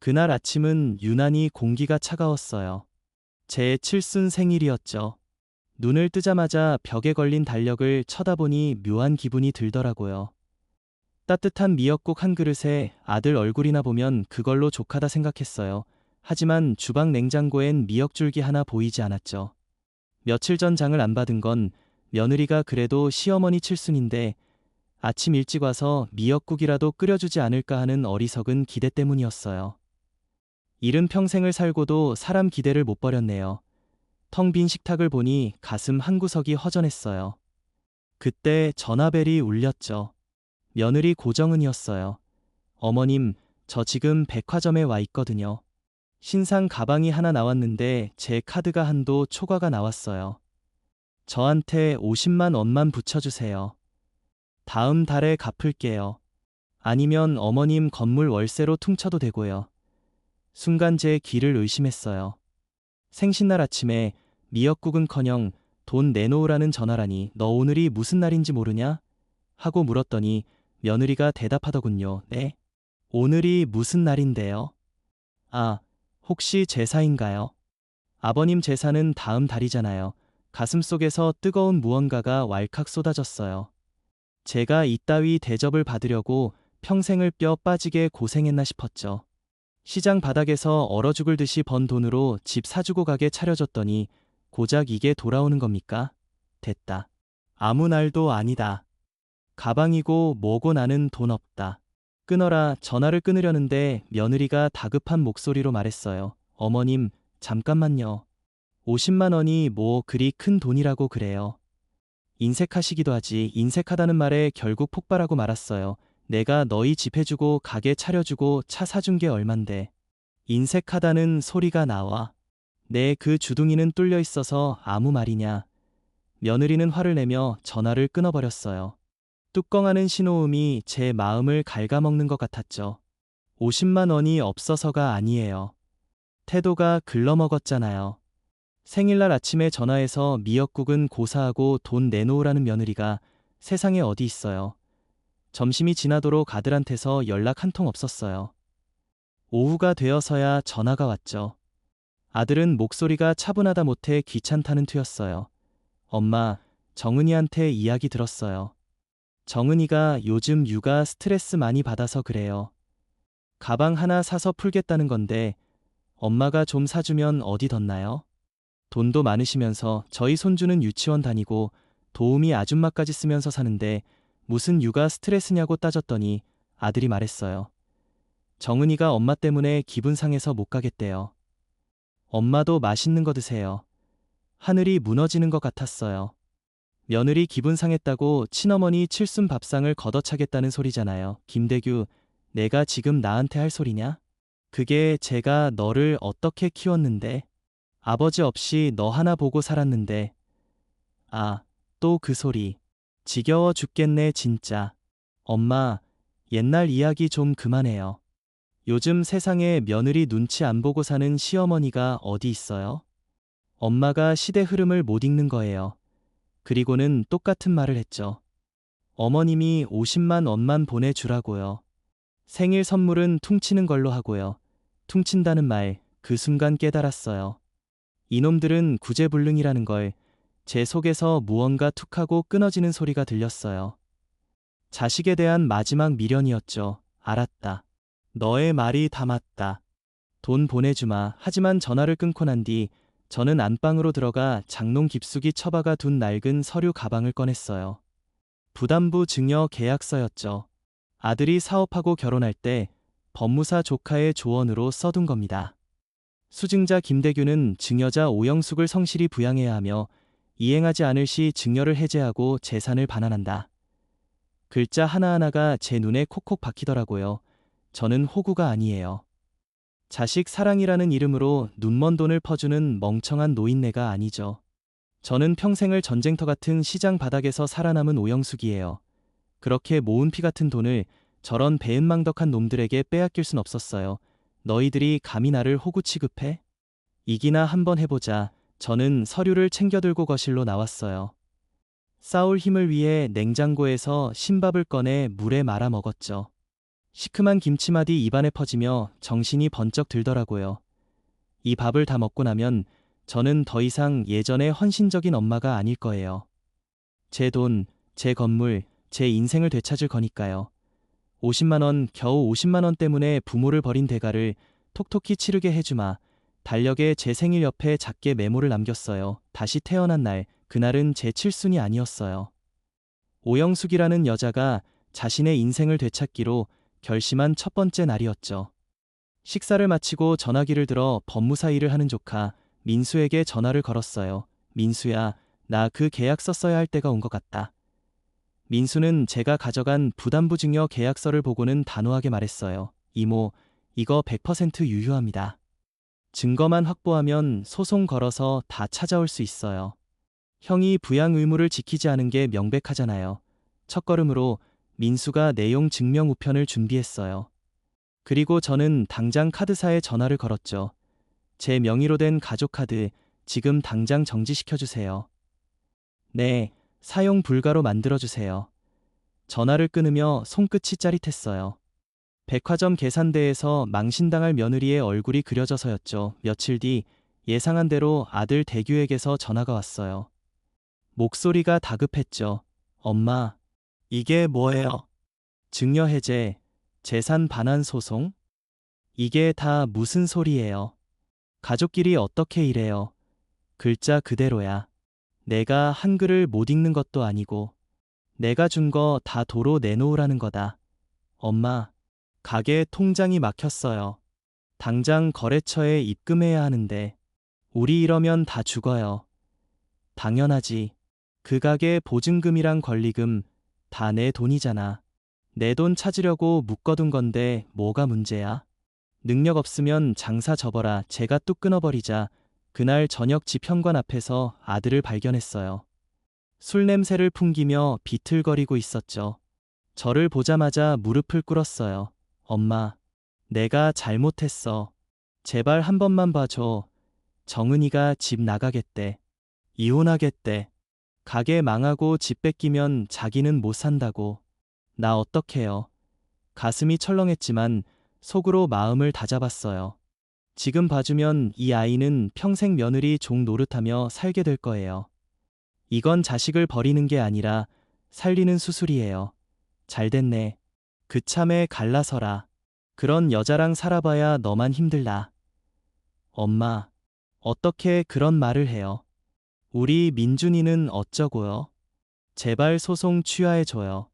그날 아침은 유난히 공기가 차가웠어요. 제 칠순 생일이었죠. 눈을 뜨자마자 벽에 걸린 달력을 쳐다보니 묘한 기분이 들더라고요. 따뜻한 미역국 한 그릇에 아들 얼굴이나 보면 그걸로 족하다 생각했어요. 하지만 주방 냉장고엔 미역줄기 하나 보이지 않았죠. 며칠 전 장을 안 받은 건 며느리가 그래도 시어머니 칠순인데 아침 일찍 와서 미역국이라도 끓여주지 않을까 하는 어리석은 기대 때문이었어요. 일은 평생을 살고도 사람 기대를 못 버렸네요. 텅 빈 식탁을 보니 가슴 한구석이 허전했어요. 그때 전화벨이 울렸죠. 며느리 고정은이었어요. 어머님, 저 지금 백화점에 와 있거든요. 신상 가방이 하나 나왔는데 제 카드가 한도 초과가 나왔어요. 저한테 50만 원만 붙여주세요. 다음 달에 갚을게요. 아니면 어머님 건물 월세로 퉁쳐도 되고요. 순간 제 귀를 의심했어요. 생신날 아침에 미역국은커녕 돈 내놓으라는 전화라니 너 오늘이 무슨 날인지 모르냐? 하고 물었더니 며느리가 대답하더군요. 네? 오늘이 무슨 날인데요? 아, 혹시 제사인가요? 아버님 제사는 다음 달이잖아요. 가슴속에서 뜨거운 무언가가 왈칵 쏟아졌어요. 제가 이따위 대접을 받으려고 평생을 뼈 빠지게 고생했나 싶었죠. 시장 바닥에서 얼어 죽을 듯이 번 돈으로 집 사주고 가게 차려줬더니 고작 이게 돌아오는 겁니까? 됐다. 아무 날도 아니다. 가방이고 뭐고 나는 돈 없다. 끊어라. 전화를 끊으려는데 며느리가 다급한 목소리로 말했어요. 어머님, 잠깐만요. 50만 원이 뭐 그리 큰 돈이라고 그래요. 인색하시기도 하지. 인색하다는 말에 결국 폭발하고 말았어요. 내가 너희 집 해주고 가게 차려주고 차 사준 게 얼만데. 인색하다는 소리가 나와. 내 그 주둥이는 뚫려 있어서 아무 말이냐. 며느리는 화를 내며 전화를 끊어버렸어요. 뚜껑하는 신호음이 제 마음을 갉아먹는 것 같았죠. 50만 원이 없어서가 아니에요. 태도가 글러먹었잖아요. 생일날 아침에 전화해서 미역국은 고사하고 돈 내놓으라는 며느리가 세상에 어디 있어요. 점심이 지나도록 아들한테서 연락 한 통 없었어요. 오후가 되어서야 전화가 왔죠. 아들은 목소리가 차분하다 못해 귀찮다는 투였어요. 엄마, 정은이한테 이야기 들었어요. 정은이가 요즘 육아 스트레스 많이 받아서 그래요. 가방 하나 사서 풀겠다는 건데 엄마가 좀 사주면 어디 덧나요? 돈도 많으시면서 저희 손주는 유치원 다니고 도우미 아줌마까지 쓰면서 사는데 무슨 육아 스트레스냐고 따졌더니 아들이 말했어요. 정은이가 엄마 때문에 기분 상해서 못 가겠대요. 엄마도 맛있는 거 드세요. 하늘이 무너지는 것 같았어요. 며느리 기분 상했다고 친어머니 칠순 밥상을 걷어차겠다는 소리잖아요. 김대규, 내가 지금 나한테 할 소리냐? 그게 제가 너를 어떻게 키웠는데? 아버지 없이 너 하나 보고 살았는데. 아, 또 그 소리. 지겨워 죽겠네 진짜. 엄마, 옛날 이야기 좀 그만해요. 요즘 세상에 며느리 눈치 안 보고 사는 시어머니가 어디 있어요? 엄마가 시대 흐름을 못 읽는 거예요. 그리고는 똑같은 말을 했죠. 어머님이 50만 원만 보내주라고요. 생일 선물은 퉁치는 걸로 하고요. 퉁친다는 말, 그 순간 깨달았어요. 이놈들은 구제불능이라는 걸. 제 속에서 무언가 툭하고 끊어지는 소리가 들렸어요. 자식에 대한 마지막 미련이었죠. 알았다. 너의 말이 다 맞다. 돈 보내주마. 하지만 전화를 끊고 난 뒤 저는 안방으로 들어가 장롱 깊숙이 처박아 둔 낡은 서류 가방을 꺼냈어요. 부담부 증여 계약서였죠. 아들이 사업하고 결혼할 때 법무사 조카의 조언으로 써둔 겁니다. 수증자 김대규는 증여자 오영숙을 성실히 부양해야 하며 이행하지 않을 시 증여를 해제하고 재산을 반환한다. 글자 하나하나가 제 눈에 콕콕 박히더라고요. 저는 호구가 아니에요. 자식 사랑이라는 이름으로 눈먼 돈을 퍼주는 멍청한 노인네가 아니죠. 저는 평생을 전쟁터 같은 시장 바닥에서 살아남은 오영숙이에요. 그렇게 모은 피 같은 돈을 저런 배은망덕한 놈들에게 빼앗길 순 없었어요. 너희들이 감히 나를 호구 취급해? 이기나 한번 해보자. 저는 서류를 챙겨들고 거실로 나왔어요. 싸울 힘을 위해 냉장고에서 신밥을 꺼내 물에 말아 먹었죠. 시큼한 김치맛이 입안에 퍼지며 정신이 번쩍 들더라고요. 이 밥을 다 먹고 나면 저는 더 이상 예전의 헌신적인 엄마가 아닐 거예요. 제 돈, 제 건물, 제 인생을 되찾을 거니까요. 50만 원, 겨우 50만 원 때문에 부모를 버린 대가를 톡톡히 치르게 해주마. 달력에 제 생일 옆에 작게 메모를 남겼어요. 다시 태어난 날, 그날은 제 칠순이 아니었어요. 오영숙이라는 여자가 자신의 인생을 되찾기로 결심한 첫 번째 날이었죠. 식사를 마치고 전화기를 들어 법무사 일을 하는 조카 민수에게 전화를 걸었어요. 민수야, 나 그 계약서 써야 할 때가 온 것 같다. 민수는 제가 가져간 부담부 증여 계약서를 보고는 단호하게 말했어요. 이모, 이거 100% 유효합니다. 증거만 확보하면 소송 걸어서 다 찾아올 수 있어요. 형이 부양 의무를 지키지 않은 게 명백하잖아요. 첫걸음으로 민수가 내용 증명 우편을 준비했어요. 그리고 저는 당장 카드사에 전화를 걸었죠. 제 명의로 된 가족카드 지금 당장 정지시켜주세요. 네, 사용 불가로 만들어주세요. 전화를 끊으며 손끝이 짜릿했어요. 백화점 계산대에서 망신당할 며느리의 얼굴이 그려져서였죠. 며칠 뒤 예상한 대로 아들 대규에게서 전화가 왔어요. 목소리가 다급했죠. 엄마, 이게 뭐예요? 증여해제, 재산 반환 소송? 이게 다 무슨 소리예요? 가족끼리 어떻게 이래요? 글자 그대로야. 내가 한글을 못 읽는 것도 아니고 내가 준 거 다 도로 내놓으라는 거다. 엄마, 가게 통장이 막혔어요. 당장 거래처에 입금해야 하는데 우리 이러면 다 죽어요. 당연하지. 그 가게 보증금이랑 권리금 다 내 돈이잖아. 내 돈 찾으려고 묶어둔 건데 뭐가 문제야? 능력 없으면 장사 접어라. 제가 뚝 끊어버리자. 그날 저녁 집현관 앞에서 아들을 발견했어요. 술 냄새를 풍기며 비틀거리고 있었죠. 저를 보자마자 무릎을 꿇었어요. 엄마, 내가 잘못했어. 제발 한 번만 봐줘. 정은이가 집 나가겠대. 이혼하겠대. 가게 망하고 집 뺏기면 자기는 못 산다고. 나 어떡해요. 가슴이 철렁했지만 속으로 마음을 다잡았어요. 지금 봐주면 이 아이는 평생 며느리 종 노릇하며 살게 될 거예요. 이건 자식을 버리는 게 아니라 살리는 수술이에요. 잘됐네. 그참에 갈라서라. 그런 여자랑 살아봐야 너만 힘들다. 엄마, 어떻게 그런 말을 해요? 우리 민준이는 어쩌고요? 제발 소송 취하해줘요.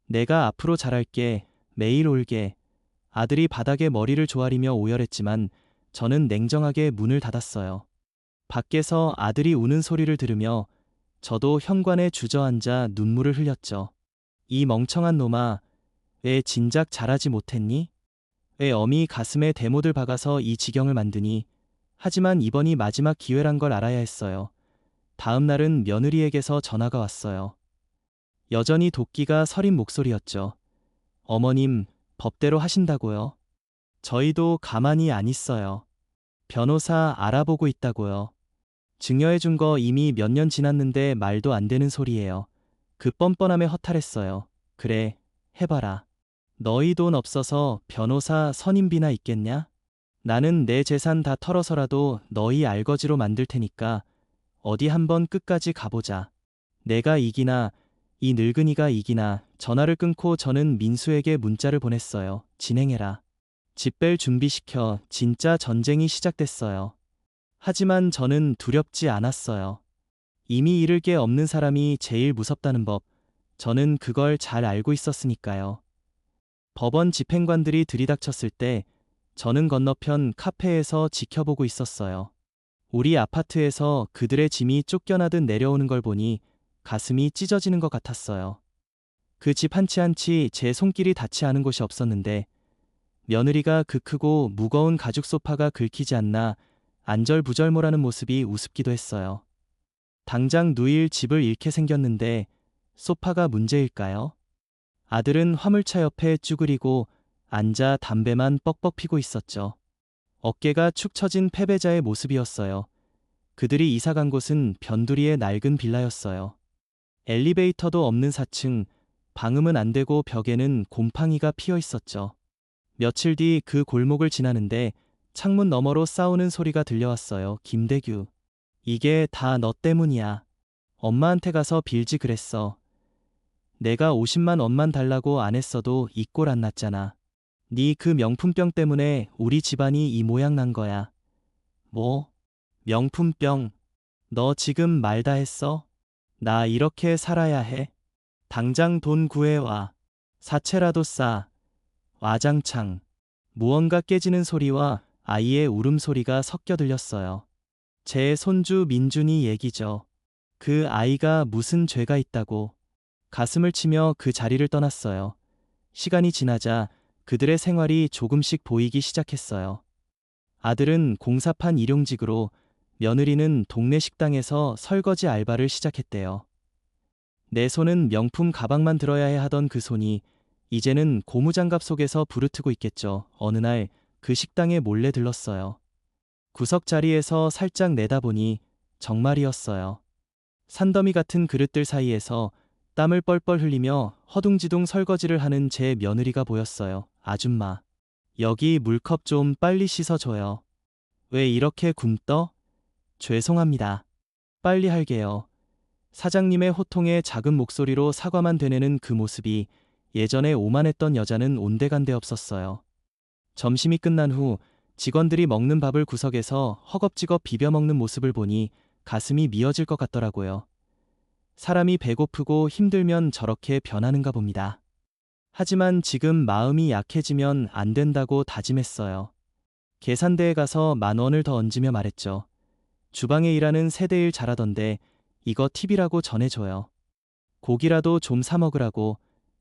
내가 앞으로 잘할게. 매일 올게. 아들이 바닥에 머리를 조아리며 오열했지만 저는 냉정하게 문을 닫았어요. 밖에서 아들이 우는 소리를 들으며 저도 현관에 주저앉아 눈물을 흘렸죠. 이 멍청한 놈아, 왜 진작 잘하지 못했니? 왜 엄히 가슴에 대못을 박아서 이 지경을 만드니? 하지만 이번이 마지막 기회란 걸 알아야 했어요. 다음 날은 며느리에게서 전화가 왔어요. 여전히 도끼가 서린 목소리였죠. 어머님, 법대로 하신다고요? 저희도 가만히 안 있어요. 변호사 알아보고 있다고요. 증여해준 거 이미 몇 년 지났는데 말도 안 되는 소리예요. 그 뻔뻔함에 허탈했어요. 그래, 해봐라. 너희 돈 없어서 변호사 선임비나 있겠냐? 나는 내 재산 다 털어서라도 너희 알거지로 만들 테니까 어디 한번 끝까지 가보자. 내가 이기나 이 늙은이가 이기나. 전화를 끊고 저는 민수에게 문자를 보냈어요. 진행해라. 집 뺄 준비시켜. 진짜 전쟁이 시작됐어요. 하지만 저는 두렵지 않았어요. 이미 잃을 게 없는 사람이 제일 무섭다는 법. 저는 그걸 잘 알고 있었으니까요. 법원 집행관들이 들이닥쳤을 때 저는 건너편 카페에서 지켜보고 있었어요. 우리 아파트에서 그들의 짐이 쫓겨나듯 내려오는 걸 보니 가슴이 찢어지는 것 같았어요. 그 집 한 치 한 치 제 손길이 닿지 않은 곳이 없었는데 며느리가 그 크고 무거운 가죽 소파가 긁히지 않나 안절부절모라는 모습이 우습기도 했어요. 당장 누일 집을 잃게 생겼는데 소파가 문제일까요? 아들은 화물차 옆에 쭈그리고 앉아 담배만 뻑뻑 피고 있었죠. 어깨가 축 처진 패배자의 모습이었어요. 그들이 이사간 곳은 변두리의 낡은 빌라였어요. 엘리베이터도 없는 4층, 방음은 안 되고 벽에는 곰팡이가 피어 있었죠. 며칠 뒤 그 골목을 지나는데 창문 너머로 싸우는 소리가 들려왔어요. 김대규. 이게 다 너 때문이야. 엄마한테 가서 빌지 그랬어. 내가 50만 원만 달라고 안 했어도 이 꼴 안 났잖아. 네 그 명품병 때문에 우리 집안이 이 모양 난 거야. 뭐? 명품병. 너 지금 말 다 했어? 나 이렇게 살아야 해? 당장 돈 구해와. 사채라도 싸. 와장창. 무언가 깨지는 소리와 아이의 울음소리가 섞여 들렸어요. 제 손주 민준이 얘기죠. 그 아이가 무슨 죄가 있다고. 가슴을 치며 그 자리를 떠났어요. 시간이 지나자 그들의 생활이 조금씩 보이기 시작했어요. 아들은 공사판 일용직으로, 며느리는 동네 식당에서 설거지 알바를 시작했대요. 내 손은 명품 가방만 들어야 해 하던 그 손이 이제는 고무장갑 속에서 부르트고 있겠죠. 어느 날 그 식당에 몰래 들렀어요. 구석 자리에서 살짝 내다보니 정말이었어요. 산더미 같은 그릇들 사이에서 땀을 뻘뻘 흘리며 허둥지둥 설거지를 하는 제 며느리가 보였어요. 아줌마, 여기 물컵 좀 빨리 씻어줘요. 왜 이렇게 굼떠? 죄송합니다. 빨리 할게요. 사장님의 호통에 작은 목소리로 사과만 되뇌는 그 모습이 예전에 오만했던 여자는 온데간데 없었어요. 점심이 끝난 후 직원들이 먹는 밥을 구석에서 허겁지겁 비벼 먹는 모습을 보니 가슴이 미어질 것 같더라고요. 사람이 배고프고 힘들면 저렇게 변하는가 봅니다. 하지만 지금 마음이 약해지면 안 된다고 다짐했어요. 계산대에 가서 10,000원을 더 얹으며 말했죠. 주방에 일하는 세대일 잘하던데 이거 팁이라고 전해줘요. 고기라도 좀 사 먹으라고.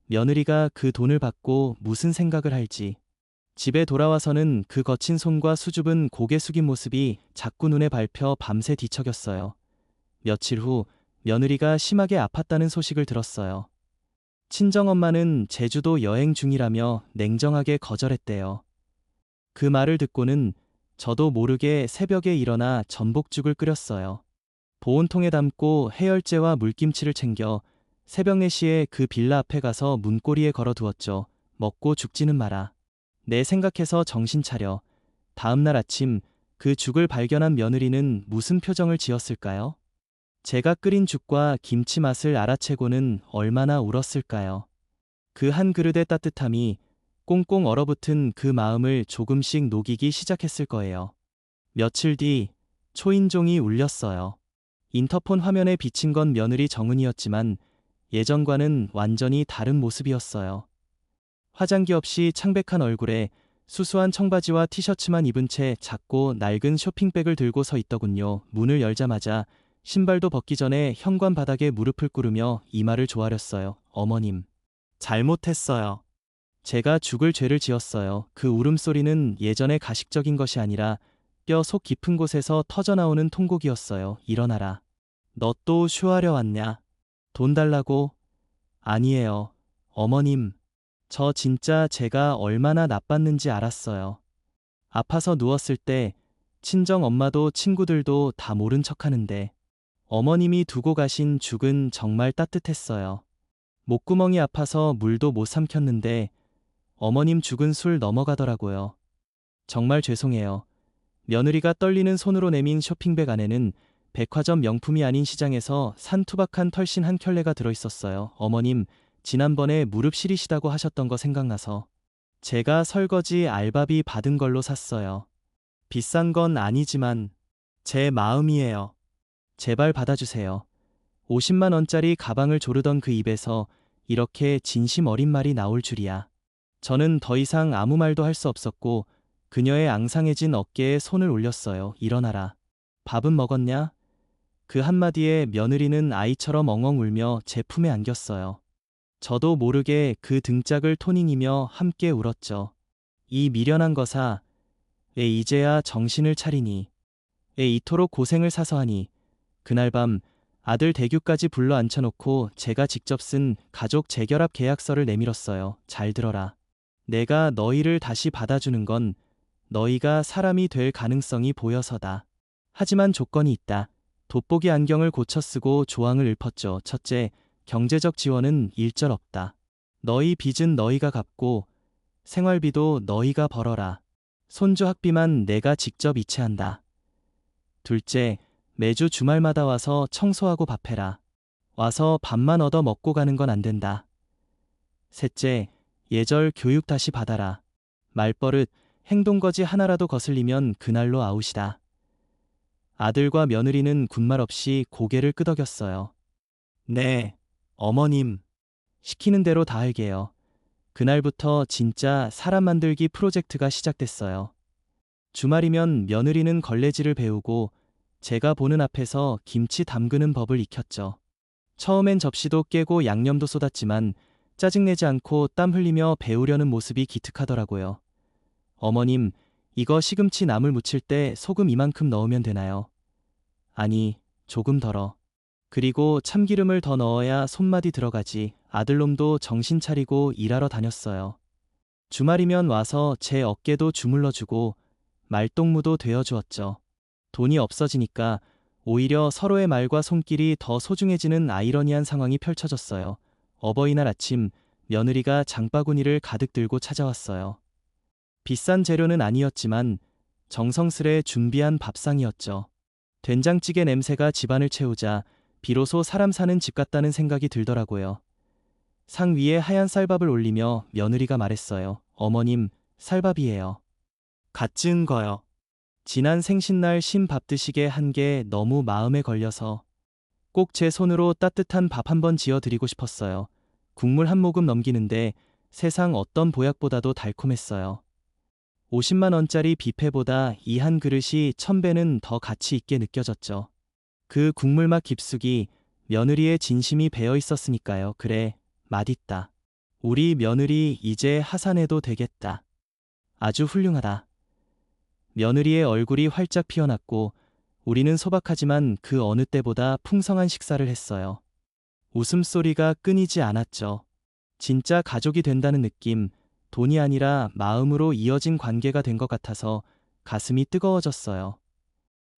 며느리가 그 돈을 받고 무슨 생각을 할지. 집에 돌아와서는 그 거친 손과 수줍은 고개 숙인 모습이 자꾸 눈에 밟혀 밤새 뒤척였어요. 며칠 후 며느리가 심하게 아팠다는 소식을 들었어요. 친정엄마는 제주도 여행 중이라며 냉정하게 거절했대요. 그 말을 듣고는 저도 모르게 새벽에 일어나 전복죽을 끓였어요. 보온통에 담고 해열제와 물김치를 챙겨 새벽 4시에 그 빌라 앞에 가서 문고리에 걸어두었죠. 먹고 죽지는 마라. 내 생각해서 정신 차려. 다음 날 아침 그 죽을 발견한 며느리는 무슨 표정을 지었을까요? 제가 끓인 죽과 김치 맛을 알아채고는 얼마나 울었을까요? 그 한 그릇의 따뜻함이 꽁꽁 얼어붙은 그 마음을 조금씩 녹이기 시작했을 거예요. 며칠 뒤 초인종이 울렸어요. 인터폰 화면에 비친 건 며느리 정은이었지만 예전과는 완전히 다른 모습이었어요. 화장기 없이 창백한 얼굴에 수수한 청바지와 티셔츠만 입은 채 작고 낡은 쇼핑백을 들고 서 있더군요. 문을 열자마자 신발도 벗기 전에 현관 바닥에 무릎을 꿇으며 이마를 조아렸어요. 어머님, 잘못했어요. 제가 죽을 죄를 지었어요. 그 울음소리는 예전의 가식적인 것이 아니라 뼈 속 깊은 곳에서 터져나오는 통곡이었어요. 일어나라. 너 또 쇼하려 왔냐? 돈 달라고? 아니에요. 어머님, 저 진짜 제가 얼마나 나빴는지 알았어요. 아파서 누웠을 때 친정 엄마도 친구들도 다 모른 척하는데 어머님이 두고 가신 죽은 정말 따뜻했어요. 목구멍이 아파서 물도 못 삼켰는데 어머님 죽은 술 넘어가더라고요. 정말 죄송해요. 며느리가 떨리는 손으로 내민 쇼핑백 안에는 백화점 명품이 아닌 시장에서 산 투박한 털신 한 켤레가 들어있었어요. 어머님, 지난번에 무릎 시리시다고 하셨던 거 생각나서 제가 설거지 알바비 받은 걸로 샀어요. 비싼 건 아니지만 제 마음이에요. 제발 받아주세요. 50만 원짜리 가방을 조르던 그 입에서 이렇게 진심 어린 말이 나올 줄이야. 저는 더 이상 아무 말도 할 수 없었고 그녀의 앙상해진 어깨에 손을 올렸어요. 일어나라. 밥은 먹었냐? 그 한마디에 며느리는 아이처럼 엉엉 울며 제 품에 안겼어요. 저도 모르게 그 등짝을 토닝이며 함께 울었죠. 이 미련한 거사, 왜 이제야 정신을 차리니? 왜 이토록 고생을 사서 하니? 그날 밤 아들 대규까지 불러 앉혀놓고 제가 직접 쓴 가족 재결합 계약서를 내밀었어요. 잘 들어라. 내가 너희를 다시 받아주는 건 너희가 사람이 될 가능성이 보여서다. 하지만 조건이 있다. 돋보기 안경을 고쳐 쓰고 조항을 읊었죠. 첫째, 경제적 지원은 일절 없다. 너희 빚은 너희가 갚고 생활비도 너희가 벌어라. 손주 학비만 내가 직접 이체한다. 둘째, 매주 주말마다 와서 청소하고 밥해라. 와서 밥만 얻어 먹고 가는 건 안 된다. 셋째, 예절 교육 다시 받아라. 말버릇, 행동거지 하나라도 거슬리면 그날로 아웃이다. 아들과 며느리는 군말 없이 고개를 끄덕였어요. 네, 어머님. 시키는 대로 다 할게요. 그날부터 진짜 사람 만들기 프로젝트가 시작됐어요. 주말이면 며느리는 걸레질을 배우고 제가 보는 앞에서 김치 담그는 법을 익혔죠. 처음엔 접시도 깨고 양념도 쏟았지만 짜증내지 않고 땀 흘리며 배우려는 모습이 기특하더라고요. 어머님, 이거 시금치 나물 무칠 때 소금 이만큼 넣으면 되나요? 아니, 조금 덜어. 그리고 참기름을 더 넣어야 손맛이 들어가지. 아들놈도 정신 차리고 일하러 다녔어요. 주말이면 와서 제 어깨도 주물러주고 말동무도 되어주었죠. 돈이 없어지니까 오히려 서로의 말과 손길이 더 소중해지는 아이러니한 상황이 펼쳐졌어요. 어버이날 아침, 며느리가 장바구니를 가득 들고 찾아왔어요. 비싼 재료는 아니었지만 정성스레 준비한 밥상이었죠. 된장찌개 냄새가 집안을 채우자 비로소 사람 사는 집 같다는 생각이 들더라고요. 상 위에 하얀 쌀밥을 올리며 며느리가 말했어요. 어머님, 쌀밥이에요. 갓 지은 거요. 지난 생신날 신 밥 드시게 한 게 너무 마음에 걸려서 꼭 제 손으로 따뜻한 밥 한 번 지어드리고 싶었어요. 국물 한 모금 넘기는데 세상 어떤 보약보다도 달콤했어요. 50만 원짜리 뷔페보다 이 한 그릇이 1000배는 더 가치 있게 느껴졌죠. 그 국물맛 깊숙이 며느리의 진심이 배어 있었으니까요. 그래, 맛있다. 우리 며느리 이제 하산해도 되겠다. 아주 훌륭하다. 며느리의 얼굴이 활짝 피어났고 우리는 소박하지만 그 어느 때보다 풍성한 식사를 했어요. 웃음소리가 끊이지 않았죠. 진짜 가족이 된다는 느낌, 돈이 아니라 마음으로 이어진 관계가 된 것 같아서 가슴이 뜨거워졌어요.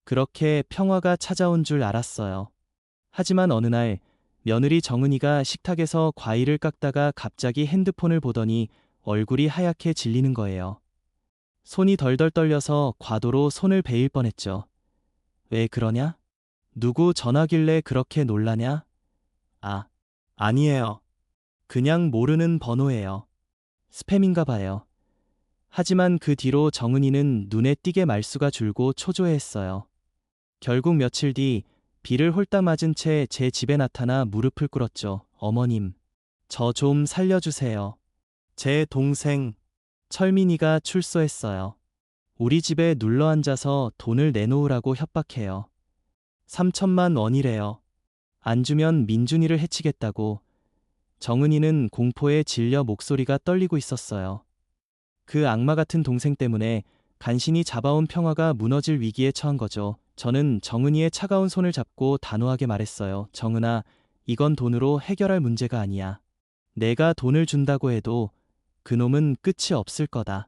그렇게 평화가 찾아온 줄 알았어요. 하지만 어느 날 며느리 정은이가 식탁에서 과일을 깎다가 갑자기 핸드폰을 보더니 얼굴이 하얗게 질리는 거예요. 손이 덜덜 떨려서 과도로 손을 베일 뻔했죠. 왜 그러냐? 누구 전화길래 그렇게 놀라냐? 아, 아니에요. 그냥 모르는 번호예요. 스팸인가 봐요. 하지만 그 뒤로 정은이는 눈에 띄게 말수가 줄고 초조해했어요. 결국 며칠 뒤 비를 홀딱 맞은 채 제 집에 나타나 무릎을 꿇었죠. 어머님, 저 좀 살려주세요. 제 동생 철민이가 출소했어요. 우리 집에 눌러 앉아서 돈을 내놓으라고 협박해요. 3천만 원이래요. 안 주면 민준이를 해치겠다고. 정은이는 공포에 질려 목소리가 떨리고 있었어요. 그 악마 같은 동생 때문에 간신히 잡아온 평화가 무너질 위기에 처한 거죠. 저는 정은이의 차가운 손을 잡고 단호하게 말했어요. 정은아, 이건 돈으로 해결할 문제가 아니야. 내가 돈을 준다고 해도 그놈은 끝이 없을 거다.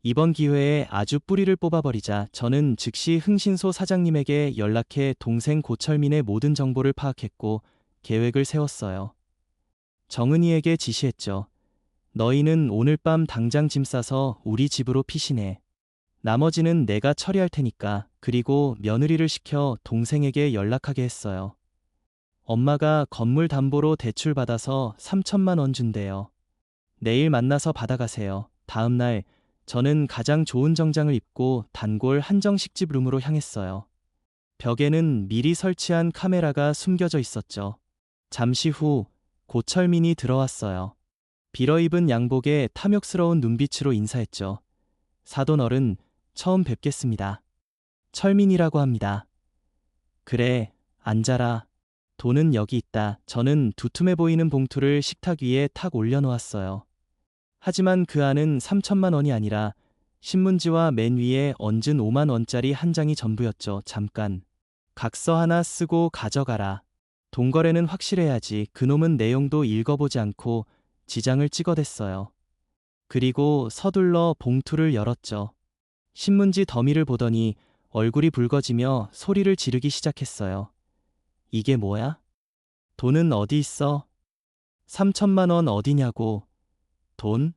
이번 기회에 아주 뿌리를 뽑아버리자. 저는 즉시 흥신소 사장님에게 연락해 동생 고철민의 모든 정보를 파악했고 계획을 세웠어요. 정은이에게 지시했죠. 너희는 오늘 밤 당장 짐 싸서 우리 집으로 피신해. 나머지는 내가 처리할 테니까. 그리고 며느리를 시켜 동생에게 연락하게 했어요. 엄마가 건물 담보로 대출 받아서 3천만 원 준대요. 내일 만나서 받아가세요. 다음 날 저는 가장 좋은 정장을 입고 단골 한정식집 룸으로 향했어요. 벽에는 미리 설치한 카메라가 숨겨져 있었죠. 잠시 후 고철민이 들어왔어요. 빌어입은 양복에 탐욕스러운 눈빛으로 인사했죠. 사돈 어른, 처음 뵙겠습니다. 철민이라고 합니다. 그래, 앉아라. 돈은 여기 있다. 저는 두툼해 보이는 봉투를 식탁 위에 탁 올려놓았어요. 하지만 그 안은 3천만 원이 아니라 신문지와 맨 위에 얹은 5만 원짜리 한 장이 전부였죠. 잠깐. 각서 하나 쓰고 가져가라. 돈거래는 확실해야지. 그놈은 내용도 읽어보지 않고 지장을 찍어댔어요. 그리고 서둘러 봉투를 열었죠. 신문지 더미를 보더니 얼굴이 붉어지며 소리를 지르기 시작했어요. 이게 뭐야? 돈은 어디 있어? 3천만 원 어디냐고. 돈?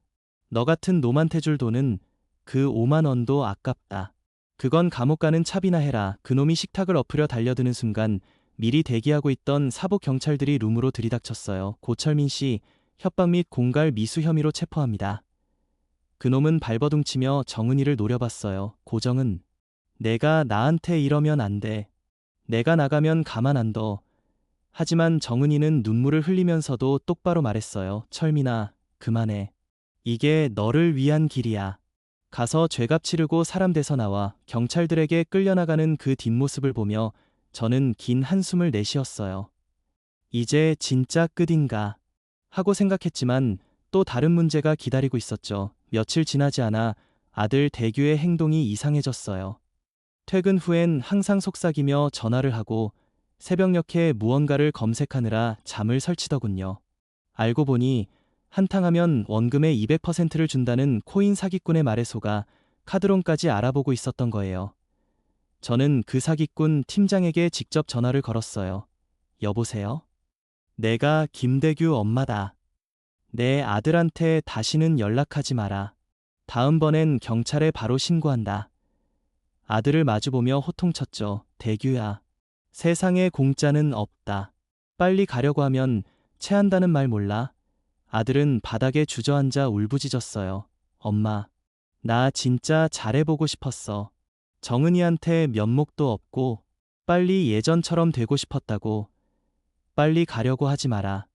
너 같은 놈한테 줄 돈은 그 5만 원도 아깝다. 그건 감옥 가는 차비나 해라. 그놈이 식탁을 엎으려 달려드는 순간 미리 대기하고 있던 사복 경찰들이 룸으로 들이닥쳤어요. 고철민 씨 협박 및 공갈 미수 혐의로 체포합니다. 그놈은 발버둥치며 정은이를 노려봤어요. 고정은 내가 나한테 이러면 안 돼. 내가 나가면 가만 안 둬. 하지만 정은이는 눈물을 흘리면서도 똑바로 말했어요. 철민아, 그만해. 이게 너를 위한 길이야. 가서 죄값 치르고 사람 돼서 나와. 경찰들에게 끌려나가는 그 뒷모습을 보며 저는 긴 한숨을 내쉬었어요. 이제 진짜 끝인가 하고 생각했지만 또 다른 문제가 기다리고 있었죠. 며칠 지나지 않아 아들 대규의 행동이 이상해졌어요. 퇴근 후엔 항상 속삭이며 전화를 하고 새벽녘에 무언가를 검색하느라 잠을 설치더군요. 알고 보니 한탕하면 원금의 200%를 준다는 코인 사기꾼의 말에 속아 카드론까지 알아보고 있었던 거예요. 저는 그 사기꾼 팀장에게 직접 전화를 걸었어요. 여보세요? 내가 김대규 엄마다. 내 아들한테 다시는 연락하지 마라. 다음번엔 경찰에 바로 신고한다. 아들을 마주보며 호통쳤죠. 대규야. 세상에 공짜는 없다. 빨리 가려고 하면 체한다는 말 몰라? 아들은 바닥에 주저앉아 울부짖었어요. 엄마, 나 진짜 잘해보고 싶었어. 정은이한테 면목도 없고 빨리 예전처럼 되고 싶었다고. 빨리 가려고 하지 마라.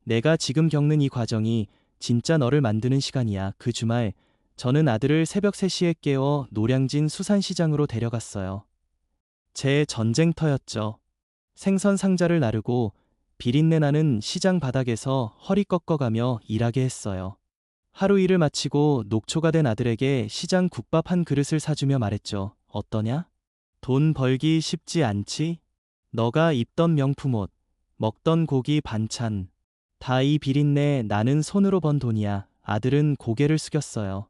내가 지금 겪는 이 과정이 진짜 너를 만드는 시간이야. 그 주말 저는 아들을 새벽 3시에 깨워 노량진 수산시장으로 데려갔어요. 제 전쟁터였죠. 생선 상자를 나르고 비린내 나는 시장 바닥에서 허리 꺾어가며 일하게 했어요. 하루 일을 마치고 녹초가 된 아들에게 시장 국밥 한 그릇을 사주며 말했죠. 어떠냐? 돈 벌기 쉽지 않지? 너가 입던 명품 옷, 먹던 고기 반찬, 다 이 비린내 나는 손으로 번 돈이야. 아들은 고개를 숙였어요.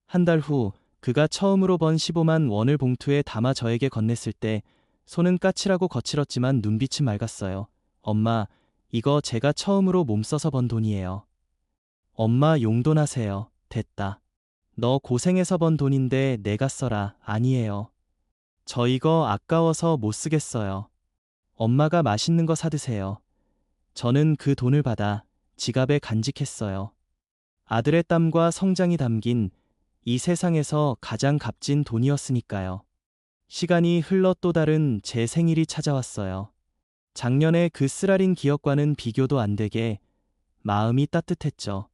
한 달 후 그가 처음으로 번 15만 원을 봉투에 담아 저에게 건넸을 때 손은 까칠하고 거칠었지만 눈빛은 맑았어요. 엄마, 이거 제가 처음으로 몸 써서 번 돈이에요. 엄마 용돈하세요. 됐다. 너 고생해서 번 돈인데 내가 써라. 아니에요. 저 이거 아까워서 못 쓰겠어요. 엄마가 맛있는 거 사드세요. 저는 그 돈을 받아 지갑에 간직했어요. 아들의 땀과 성장이 담긴 이 세상에서 가장 값진 돈이었으니까요. 시간이 흘러 또 다른 제 생일이 찾아왔어요. 작년의 그 쓰라린 기억과는 비교도 안 되게 마음이 따뜻했죠.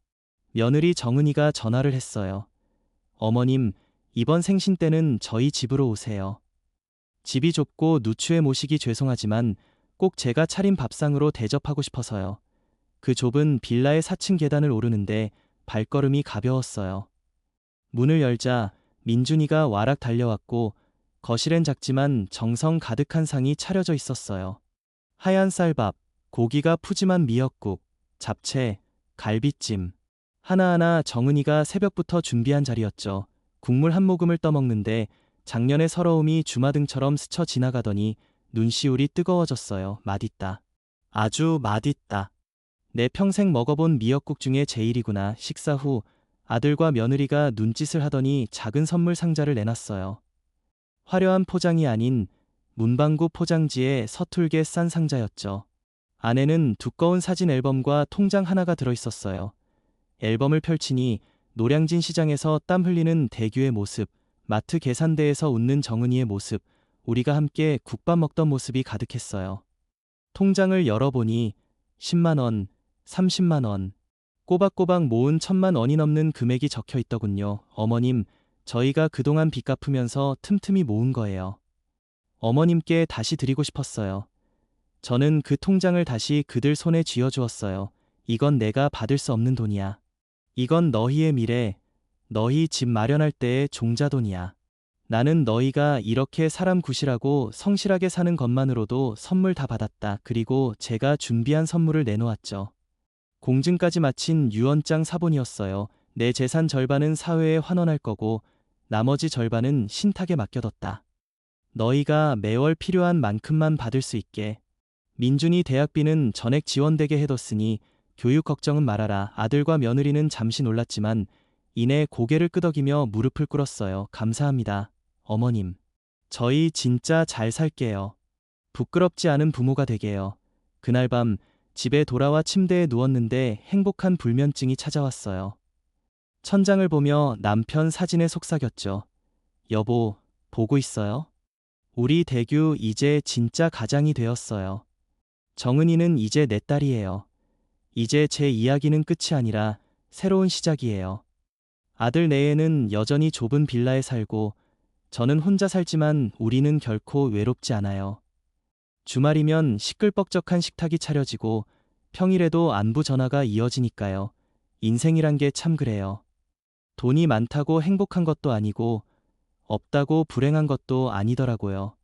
며느리 정은이가 전화를 했어요. 어머님, 이번 생신 때는 저희 집으로 오세요. 집이 좁고 누추해 모시기 죄송하지만 꼭 제가 차린 밥상으로 대접하고 싶어서요. 그 좁은 빌라의 4층 계단을 오르는데 발걸음이 가벼웠어요. 문을 열자 민준이가 와락 달려왔고 거실엔 작지만 정성 가득한 상이 차려져 있었어요. 하얀 쌀밥, 고기가 푸짐한 미역국, 잡채, 갈비찜. 하나하나 정은이가 새벽부터 준비한 자리였죠. 국물 한 모금을 떠먹는데 작년의 서러움이 주마등처럼 스쳐 지나가더니 눈시울이 뜨거워졌어요. 맛있다. 아주 맛있다. 내 평생 먹어본 미역국 중에 제일이구나. 식사 후 아들과 며느리가 눈짓을 하더니 작은 선물 상자를 내놨어요. 화려한 포장이 아닌 문방구 포장지에 서툴게 싼 상자였죠. 안에는 두꺼운 사진 앨범과 통장 하나가 들어있었어요. 앨범을 펼치니 노량진 시장에서 땀 흘리는 대규의 모습, 마트 계산대에서 웃는 정은이의 모습, 우리가 함께 국밥 먹던 모습이 가득했어요. 통장을 열어보니 10만 원, 30만 원, 꼬박꼬박 모은 1,000만 원이 넘는 금액이 적혀 있더군요. 어머님, 저희가 그동안 빚 갚으면서 틈틈이 모은 거예요. 어머님께 다시 드리고 싶었어요. 저는 그 통장을 다시 그들 손에 쥐어주었어요. 이건 내가 받을 수 없는 돈이야. 이건 너희의 미래, 너희 집 마련할 때의 종자돈이야. 나는 너희가 이렇게 사람 구실하고 성실하게 사는 것만으로도 선물 다 받았다. 그리고 제가 준비한 선물을 내놓았죠. 공증까지 마친 유언장 사본이었어요. 내 재산 절반은 사회에 환원할 거고 나머지 절반은 신탁에 맡겨뒀다. 너희가 매월 필요한 만큼만 받을 수 있게. 민준이 대학비는 전액 지원되게 해뒀으니 교육 걱정은 말아라. 아들과 며느리는 잠시 놀랐지만 이내 고개를 끄덕이며 무릎을 꿇었어요. 감사합니다, 어머님. 저희 진짜 잘 살게요. 부끄럽지 않은 부모가 되게요. 그날 밤 집에 돌아와 침대에 누웠는데 행복한 불면증이 찾아왔어요. 천장을 보며 남편 사진에 속삭였죠. 여보, 보고 있어요? 우리 대규 이제 진짜 가장이 되었어요. 정은이는 이제 내 딸이에요. 이제 제 이야기는 끝이 아니라 새로운 시작이에요. 아들 내에는 여전히 좁은 빌라에 살고 저는 혼자 살지만 우리는 결코 외롭지 않아요. 주말이면 시끌벅적한 식탁이 차려지고 평일에도 안부 전화가 이어지니까요. 인생이란 게 참 그래요. 돈이 많다고 행복한 것도 아니고 없다고 불행한 것도 아니더라고요.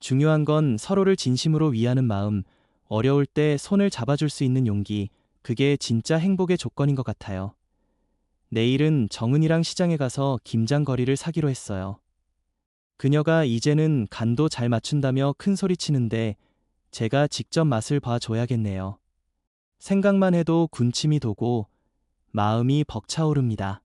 중요한 건 서로를 진심으로 위하는 마음, 어려울 때 손을 잡아줄 수 있는 용기, 그게 진짜 행복의 조건인 것 같아요. 내일은 정은이랑 시장에 가서 김장거리를 사기로 했어요. 그녀가 이제는 간도 잘 맞춘다며 큰 소리 치는데 제가 직접 맛을 봐줘야겠네요. 생각만 해도 군침이 도고 마음이 벅차오릅니다.